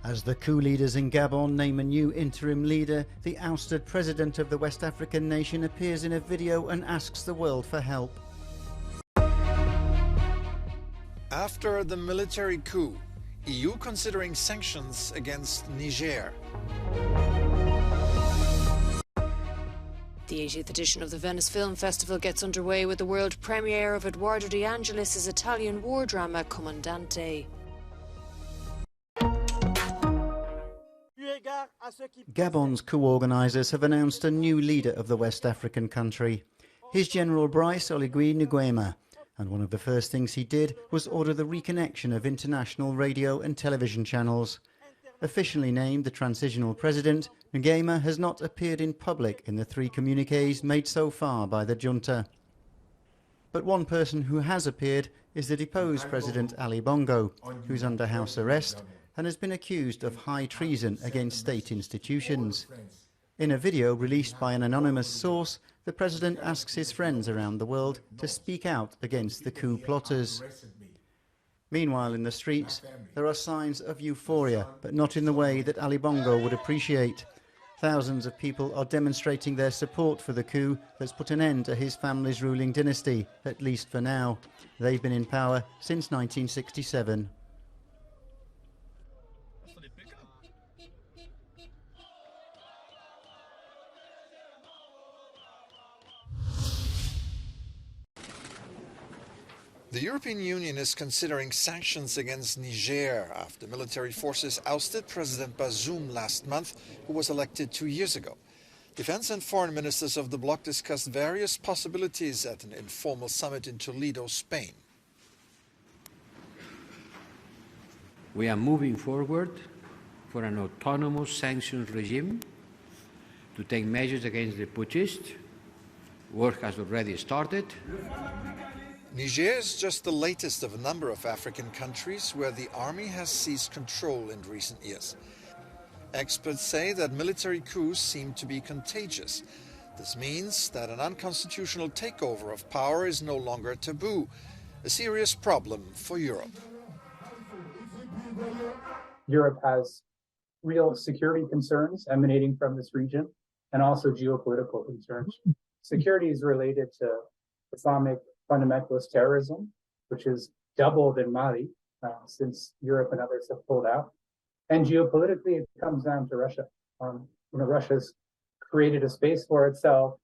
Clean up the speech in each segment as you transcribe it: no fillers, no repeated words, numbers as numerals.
As the coup leaders in Gabon name a new interim leader, the ousted president of the West African nation appears in a video and asks the world for help. After the military coup, EU considering sanctions against Niger. The 80th edition of the Venice Film Festival gets underway with the world premiere of Edoardo De Angelis' Italian war drama Comandante. Gabon's coup organisers have announced a new leader of the West African country. He's General Brice Oligui Nguema, and one of the first things he did was order the reconnection of international radio and television channels. Officially named the transitional president, Nguema has not appeared in public in the 3 communiques made so far by the junta. But one person who has appeared is the deposed President Ali Bongo, who's under house arrest and has been accused of high treason against state institutions. In a video released by an anonymous source, the president asks his friends around the world to speak out against the coup plotters. Meanwhile, in the streets, there are signs of euphoria, but not in the way that Ali Bongo would appreciate. Thousands of people are demonstrating their support for the coup that's put an end to his family's ruling dynasty, at least for now. They've been in power since 1967. The European Union is considering sanctions against Niger after military forces ousted President Bazoum last month, who was elected 2 years ago. Defense and foreign ministers of the bloc discussed various possibilities at an informal summit in Toledo, Spain. We are moving forward for an autonomous sanctions regime to take measures against the putschists. Work has already started. Niger is just the latest of a number of African countries where the army has seized control in recent years. Experts say that military coups seem to be contagious. This means that an unconstitutional takeover of power is no longer taboo, a serious problem for Europe. Europe has real security concerns emanating from this region and also geopolitical concerns. Security is related to Islamic fundamentalist terrorism, which has doubled in Mali since Europe and others have pulled out. And geopolitically, it comes down to Russia. Russia's created a space for itself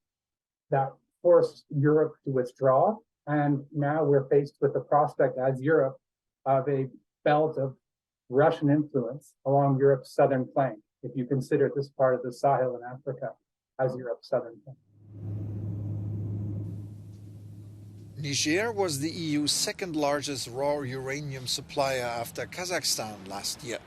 that forced Europe to withdraw. And now we're faced with the prospect as Europe of a belt of Russian influence along Europe's southern flank, if you consider this part of the Sahel in Africa as Europe's southern flank. Niger was the EU's second largest raw uranium supplier after Kazakhstan last year.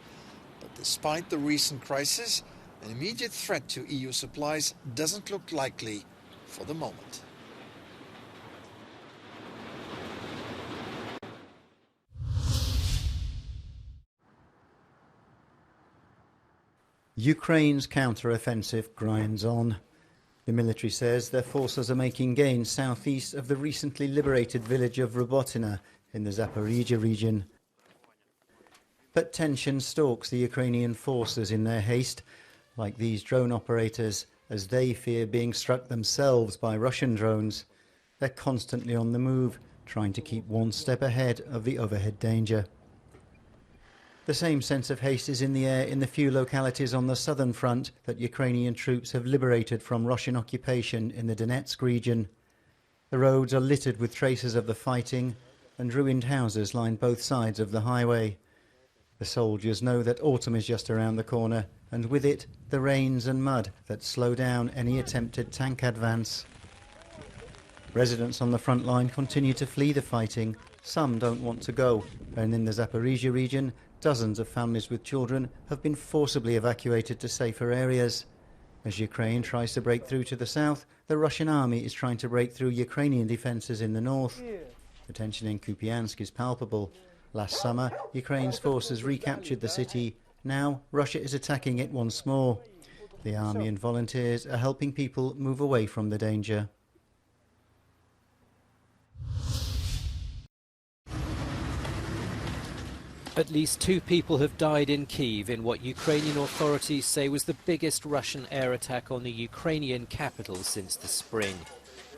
But despite the recent crisis, an immediate threat to EU supplies doesn't look likely for the moment. Ukraine's counter-offensive grinds on. The military says their forces are making gains southeast of the recently liberated village of Tomatina in the Zaporizhia region. But tension stalks the Ukrainian forces in their haste, like these drone operators, as they fear being struck themselves by Russian drones. They're constantly on the move, trying to keep one step ahead of the overhead danger. The same sense of haste is in the air in the few localities on the southern front that Ukrainian troops have liberated from Russian occupation in the Donetsk region. The roads are littered with traces of the fighting, and ruined houses line both sides of the highway. The soldiers know that autumn is just around the corner, and with it, the rains and mud that slow down any attempted tank advance. Residents on the front line continue to flee the fighting. Some don't want to go, and in the Zaporizhia region, dozens of families with children have been forcibly evacuated to safer areas. As Ukraine tries to break through to the south, the Russian army is trying to break through Ukrainian defences in the north. The tension in Kupiansk is palpable. Last summer, Ukraine's forces recaptured the city. Now, Russia is attacking it once more. The army and volunteers are helping people move away from the danger. At least 2 people have died in Kyiv in what Ukrainian authorities say was the biggest Russian air attack on the Ukrainian capital since the spring.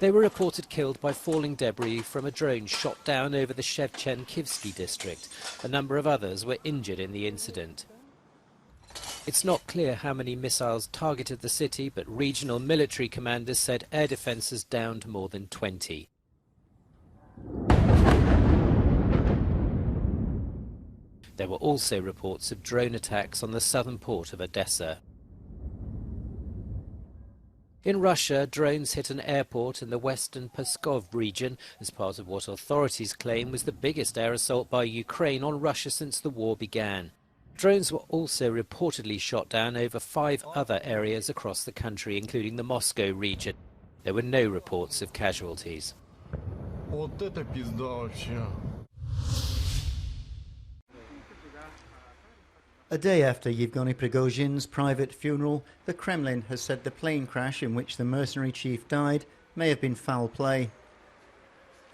They were reported killed by falling debris from a drone shot down over the Shevchenkivsky district. A number of others were injured in the incident. It's not clear how many missiles targeted the city, but regional military commanders said air defences downed more than 20. There were also reports of drone attacks on the southern port of Odessa. In Russia, drones hit an airport in the western Pskov region as part of what authorities claim was the biggest air assault by Ukraine on Russia since the war began. Drones were also reportedly shot down over 5 other areas across the country, including the Moscow region. There were no reports of casualties. A day after Yevgeny Prigozhin's private funeral, the Kremlin has said the plane crash in which the mercenary chief died may have been foul play.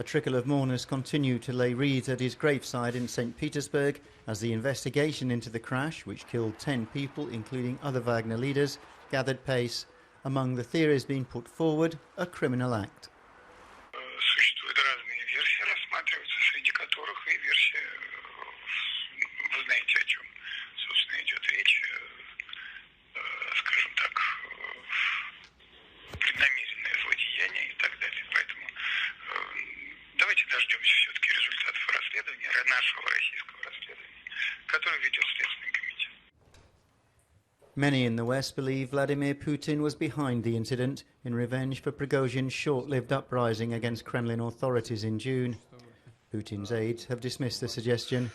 A trickle of mourners continue to lay wreaths at his graveside in St. Petersburg as the investigation into the crash, which killed 10 people, including other Wagner leaders, gathered pace. Among the theories being put forward, a criminal act. Many in the West believe Vladimir Putin was behind the incident in revenge for Prigozhin's short-lived uprising against Kremlin authorities in June. Putin's aides have dismissed the suggestion.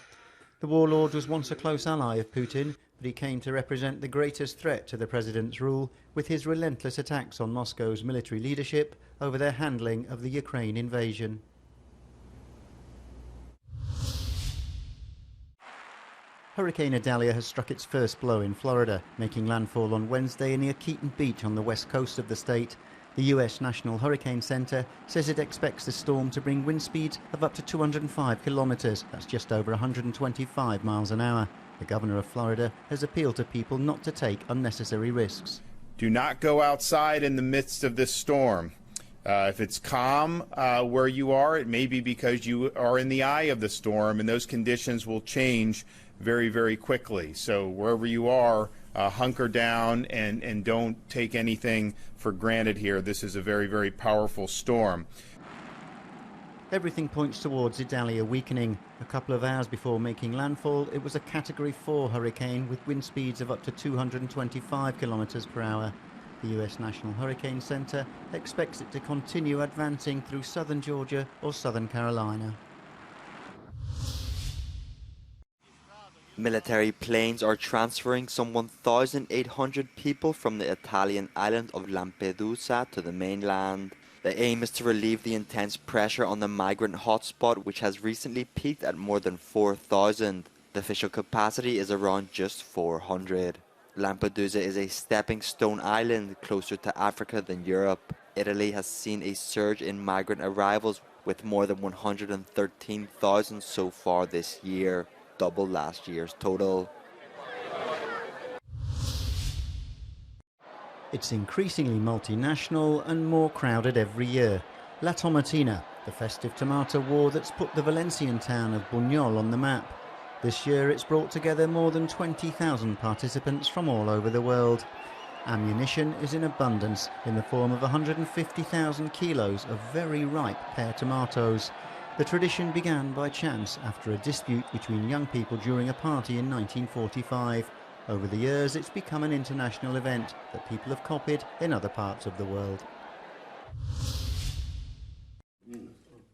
The warlord was once a close ally of Putin, but he came to represent the greatest threat to the president's rule with his relentless attacks on Moscow's military leadership over their handling of the Ukraine invasion. Hurricane Adalia has struck its first blow in Florida, making landfall on Wednesday near Keaton Beach on the west coast of the state. The U.S. National Hurricane Center says it expects the storm to bring wind speeds of up to 205 kilometers. That's just over 125 miles an hour. The governor of Florida has appealed to people not to take unnecessary risks. Do not go outside in the midst of this storm. If it's calm where you are, it may be because you are in the eye of the storm, and those conditions will change very, very quickly. So wherever you are, hunker down and don't take anything for granted here. This is a very, very powerful storm. Everything points towards Adalia weakening. A couple of hours before making landfall, it was a Category 4 hurricane with wind speeds of up to 225 kilometers per hour. The US National Hurricane Center expects it to continue advancing through southern Georgia or southern Carolina. Military planes are transferring some 1,800 people from the Italian island of Lampedusa to the mainland. The aim is to relieve the intense pressure on the migrant hotspot, which has recently peaked at more than 4,000. The official capacity is around just 400. Lampedusa is a stepping stone island closer to Africa than Europe. Italy has seen a surge in migrant arrivals with more than 113,000 so far this year, double last year's total. It's increasingly multinational and more crowded every year. La Tomatina, the festive tomato war that's put the Valencian town of Buñol on the map. This year it's brought together more than 20,000 participants from all over the world. Ammunition is in abundance in the form of 150,000 kilos of very ripe pear tomatoes. The tradition began by chance after a dispute between young people during a party in 1945. Over the years, it's become an international event that people have copied in other parts of the world.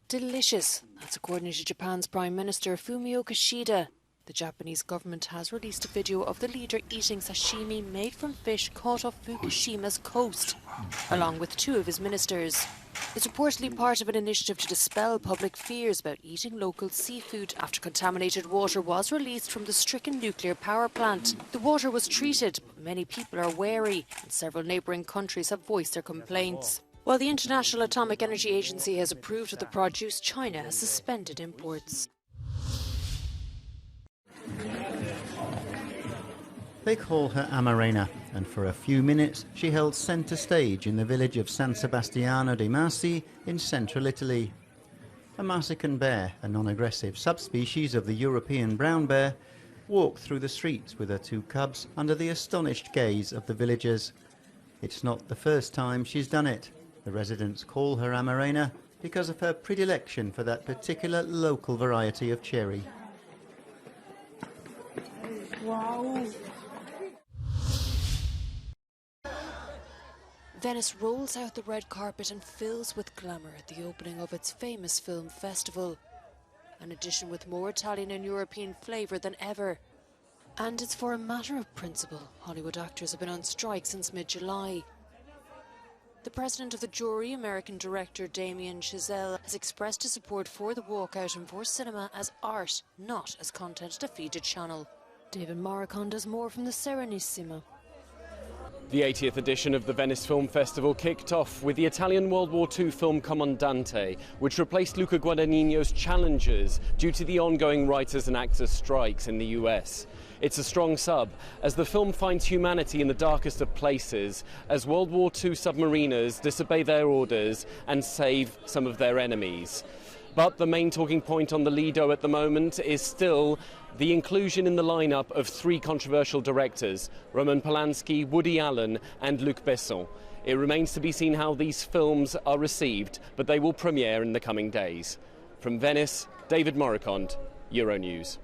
Delicious. That's according to Japan's Prime Minister Fumio Kishida. The Japanese government has released a video of the leader eating sashimi made from fish caught off Fukushima's coast, along with 2 of his ministers. It's reportedly part of an initiative to dispel public fears about eating local seafood after contaminated water was released from the stricken nuclear power plant. The water was treated, but many people are wary, and several neighbouring countries have voiced their complaints. While the International Atomic Energy Agency has approved of the produce, China has suspended imports. They call her Amarena, and for a few minutes she held centre stage in the village of San Sebastiano dei Marsi in central Italy. A Marsican bear, a non-aggressive subspecies of the European brown bear, walked through the streets with her 2 cubs under the astonished gaze of the villagers. It's not the first time she's done it. The residents call her Amarena because of her predilection for that particular local variety of cherry. Wow. Venice rolls out the red carpet and fills with glamour at the opening of its famous film festival. An edition with more Italian and European flavour than ever. And it's for a matter of principle. Hollywood actors have been on strike since mid-July. The president of the jury, American director Damien Chazelle, has expressed his support for the walkout and for cinema as art, not as content to feed a channel. David Morricone does more from the Serenissima. The 80th edition of the Venice Film Festival kicked off with the Italian World War II film Comandante, which replaced Luca Guadagnino's Challengers due to the ongoing writers and actors strikes in the US. It's a strong sub, as the film finds humanity in the darkest of places, as World War II submariners disobey their orders and save some of their enemies. But the main talking point on the Lido at the moment is still the inclusion in the lineup of 3 controversial directors, Roman Polanski, Woody Allen and Luc Besson. It remains to be seen how these films are received, but they will premiere in the coming days. From Venice, David Morricone, Euronews.